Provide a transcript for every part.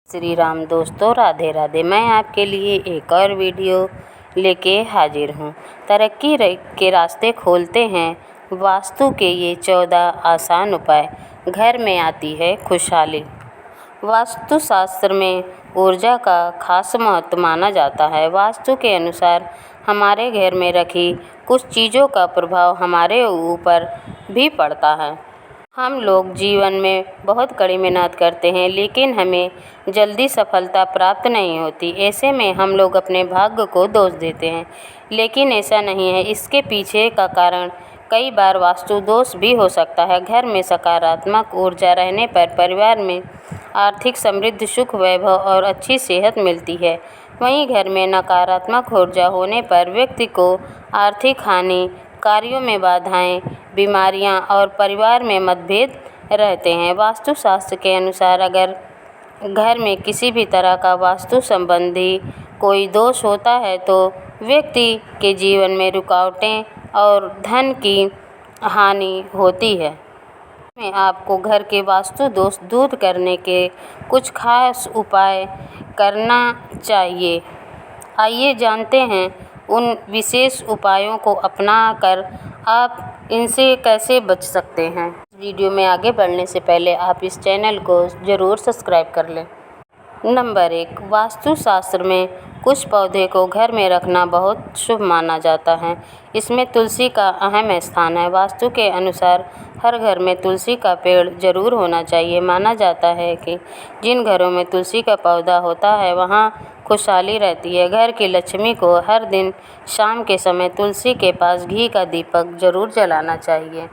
श्री राम दोस्तों, राधे राधे। मैं आपके लिए एक और वीडियो लेके हाजिर हूँ। तरक्की के रास्ते खोलते हैं वास्तु के ये 14 आसान उपाय, घर में आती है खुशहाली। वास्तुशास्त्र में ऊर्जा का खास महत्व माना जाता है। वास्तु के अनुसार हमारे घर में रखी कुछ चीज़ों का प्रभाव हमारे ऊपर भी पड़ता है। हम लोग जीवन में बहुत कड़ी मेहनत करते हैं, लेकिन हमें जल्दी सफलता प्राप्त नहीं होती। ऐसे में हम लोग अपने भाग्य को दोष देते हैं, लेकिन ऐसा नहीं है। इसके पीछे का कारण कई बार वास्तु दोष भी हो सकता है। घर में सकारात्मक ऊर्जा रहने पर परिवार में आर्थिक समृद्धि, सुख, वैभव और अच्छी सेहत मिलती है। वहीं घर में नकारात्मक ऊर्जा होने पर व्यक्ति को आर्थिक हानि, कार्यों में बाधाएं, बीमारियां और परिवार में मतभेद रहते हैं। वास्तुशास्त्र के अनुसार अगर घर में किसी भी तरह का वास्तु संबंधी कोई दोष होता है तो व्यक्ति के जीवन में रुकावटें और धन की हानि होती है। मैं आपको घर के वास्तु दोष दूर करने के कुछ खास उपाय करना चाहिए। आइए जानते हैं उन विशेष उपायों को अपनाकर आप इनसे कैसे बच सकते हैं। वीडियो में आगे बढ़ने से पहले आप इस चैनल को ज़रूर सब्सक्राइब कर लें। नंबर 1, वास्तुशास्त्र में कुछ पौधे को घर में रखना बहुत शुभ माना जाता है। इसमें तुलसी का अहम स्थान है। वास्तु के अनुसार हर घर में तुलसी का पेड़ जरूर होना चाहिए। माना जाता है कि जिन घरों में तुलसी का पौधा होता है वहाँ खुशहाली रहती है। घर की लक्ष्मी को हर दिन शाम के समय तुलसी के पास घी का दीपक जरूर जलाना चाहिए।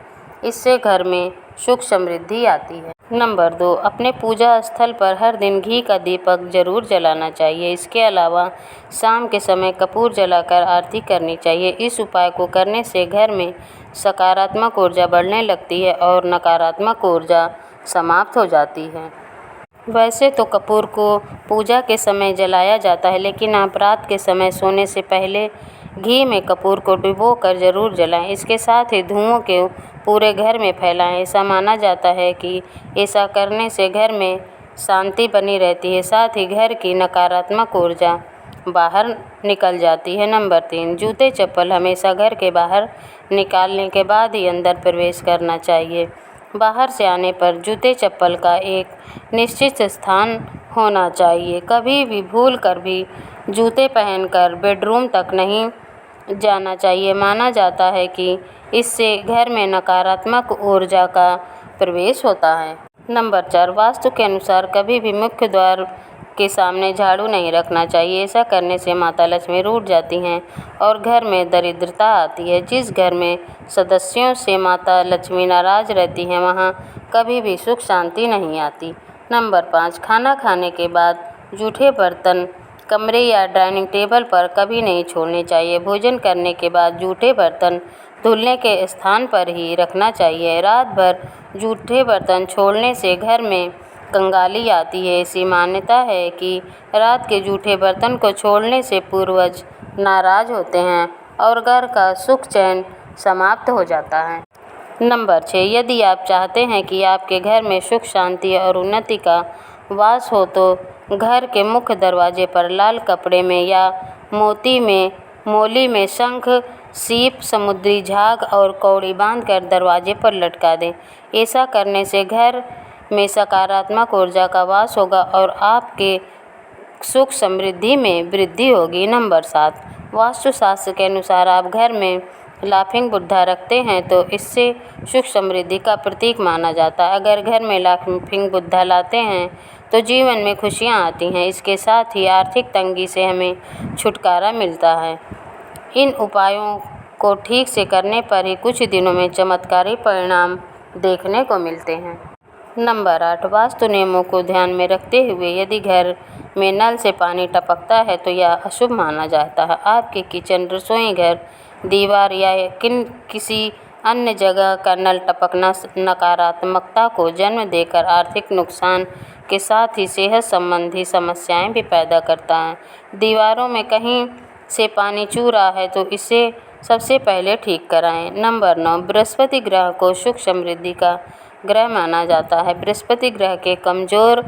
इससे घर में सुख समृद्धि आती है। नंबर 2, अपने पूजा स्थल पर हर दिन घी का दीपक जरूर जलाना चाहिए। इसके अलावा शाम के समय कपूर जलाकर आरती करनी चाहिए। इस उपाय को करने से घर में सकारात्मक ऊर्जा बढ़ने लगती है और नकारात्मक ऊर्जा समाप्त हो जाती है। वैसे तो कपूर को पूजा के समय जलाया जाता है, लेकिन आप रात के समय सोने से पहले घी में कपूर को डुबोकर जरूर जलाएं। इसके साथ ही धुओं को पूरे घर में फैलाएं। ऐसा माना जाता है कि ऐसा करने से घर में शांति बनी रहती है, साथ ही घर की नकारात्मक ऊर्जा बाहर निकल जाती है। नंबर 3, जूते चप्पल हमेशा घर के बाहर निकालने के बाद ही अंदर प्रवेश करना चाहिए। बाहर से आने पर जूते चप्पल का एक निश्चित स्थान होना चाहिए। कभी भी भूल कर भी जूते पहनकर बेडरूम तक नहीं जाना चाहिए। माना जाता है कि इससे घर में नकारात्मक ऊर्जा का प्रवेश होता है। नंबर 4, वास्तु के अनुसार कभी भी मुख्य द्वार के सामने झाड़ू नहीं रखना चाहिए। ऐसा करने से माता लक्ष्मी रूठ जाती हैं और घर में दरिद्रता आती है। जिस घर में सदस्यों से माता लक्ष्मी नाराज रहती हैं वहाँ कभी भी सुख शांति नहीं आती। नंबर 5, खाना खाने के बाद जूठे बर्तन कमरे या डाइनिंग टेबल पर कभी नहीं छोड़ने चाहिए। भोजन करने के बाद जूठे बर्तन धुलने के स्थान पर ही रखना चाहिए। रात भर जूठे बर्तन छोड़ने से घर में कंगाली आती है। ऐसी मान्यता है कि रात के जूठे बर्तन को छोड़ने से पूर्वज नाराज होते हैं और घर का सुख चैन समाप्त हो जाता है। नंबर 6, यदि आप चाहते हैं कि आपके घर में सुख शांति और उन्नति का वास हो तो घर के मुख्य दरवाजे पर लाल कपड़े में या मोली में शंख, सीप, समुद्री झाग और कौड़ी बांधकर दरवाजे पर लटका दें। ऐसा करने से घर में सकारात्मक ऊर्जा का वास होगा और आपके सुख समृद्धि में वृद्धि होगी। नंबर 7, वास्तुशास्त्र के अनुसार आप घर में लाफिंग बुद्धा रखते हैं तो इससे सुख समृद्धि का प्रतीक माना जाता है। अगर घर में लाफिंग बुद्धा लाते हैं तो जीवन में खुशियां आती हैं। इसके साथ ही आर्थिक तंगी से हमें छुटकारा मिलता है। इन उपायों को ठीक से करने पर ही कुछ दिनों में चमत्कारी परिणाम देखने को मिलते हैं। नंबर 8, वास्तु नियमों को ध्यान में रखते हुए यदि घर में नल से पानी टपकता है तो यह अशुभ माना जाता है। आपके किचन, रसोई घर, दीवार या किसी अन्य जगह का नल टपकना नकारात्मकता को जन्म देकर आर्थिक नुकसान के साथ ही सेहत संबंधी समस्याएं भी पैदा करता है। दीवारों में कहीं से पानी चू रहा है तो इसे सबसे पहले ठीक कराएं। नंबर 9, बृहस्पति ग्रह को सुख समृद्धि का ग्रह माना जाता है। बृहस्पति ग्रह के कमजोर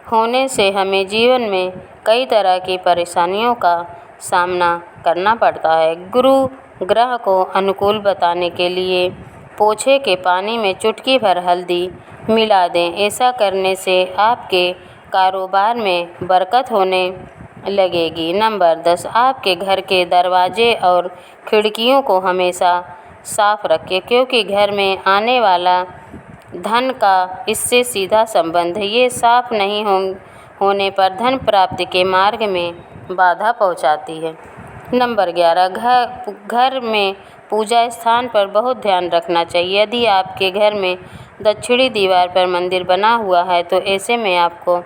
होने से हमें जीवन में कई तरह की परेशानियों का सामना करना पड़ता है। गुरु ग्रह को अनुकूल बताने के लिए पोछे के पानी में चुटकी भर हल्दी मिला दें। ऐसा करने से आपके कारोबार में बरकत होने लगेगी। नंबर 10, आपके घर के दरवाजे और खिड़कियों को हमेशा साफ रखें, क्योंकि घर में आने वाला धन का इससे सीधा संबंध है। ये साफ नहीं होने पर धन प्राप्ति के मार्ग में बाधा पहुंचाती है। नंबर 11, घर में पूजा स्थान पर बहुत ध्यान रखना चाहिए। यदि आपके घर में दक्षिणी दीवार पर मंदिर बना हुआ है तो ऐसे में आपको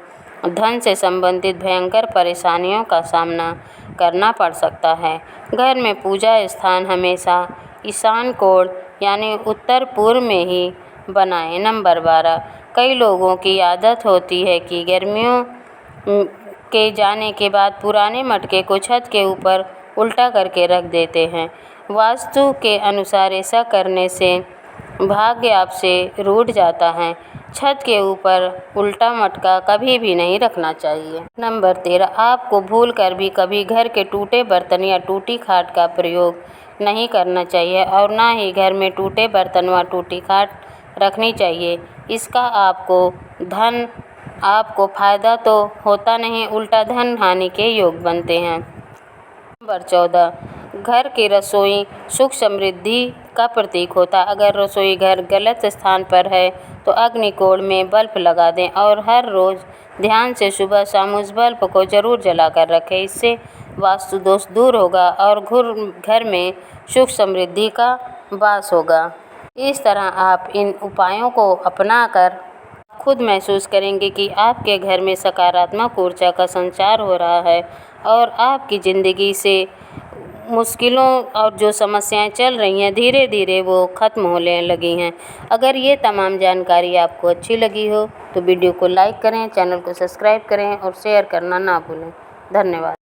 धन से संबंधित भयंकर परेशानियों का सामना करना पड़ सकता है। घर में पूजा स्थान हमेशा ईशान कोण यानी उत्तर पूर्व में ही बनाएं। नंबर 12, कई लोगों की आदत होती है कि गर्मियों के जाने के बाद पुराने मटके को छत के ऊपर उल्टा करके रख देते हैं। वास्तु के अनुसार ऐसा करने से भाग्य आपसे रूठ जाता है। छत के ऊपर उल्टा मटका कभी भी नहीं रखना चाहिए। नंबर 13, आपको भूल कर भी कभी घर के टूटे बर्तन या टूटी खाट का प्रयोग नहीं करना चाहिए और ना ही घर में टूटे बर्तन व टूटी खाट रखनी चाहिए। इसका आपको फायदा तो होता नहीं, उल्टा धन हानि के योग बनते हैं। नंबर 14, घर की रसोई सुख समृद्धि का प्रतीक होता है। अगर रसोई घर गलत स्थान पर है तो अग्निकोण में बल्ब लगा दें और हर रोज़ ध्यान से सुबह शाम उस बल्ब को जरूर जलाकर रखें। इससे वास्तु दोष दूर होगा और घर में सुख समृद्धि का वास होगा। इस तरह आप इन उपायों को अपनाकर खुद महसूस करेंगे कि आपके घर में सकारात्मक ऊर्जा का संचार हो रहा है और आपकी ज़िंदगी से मुश्किलों और जो समस्याएं चल रही हैं धीरे धीरे वो ख़त्म होने लगी हैं। अगर ये तमाम जानकारी आपको अच्छी लगी हो तो वीडियो को लाइक करें, चैनल को सब्सक्राइब करें और शेयर करना ना भूलें। धन्यवाद।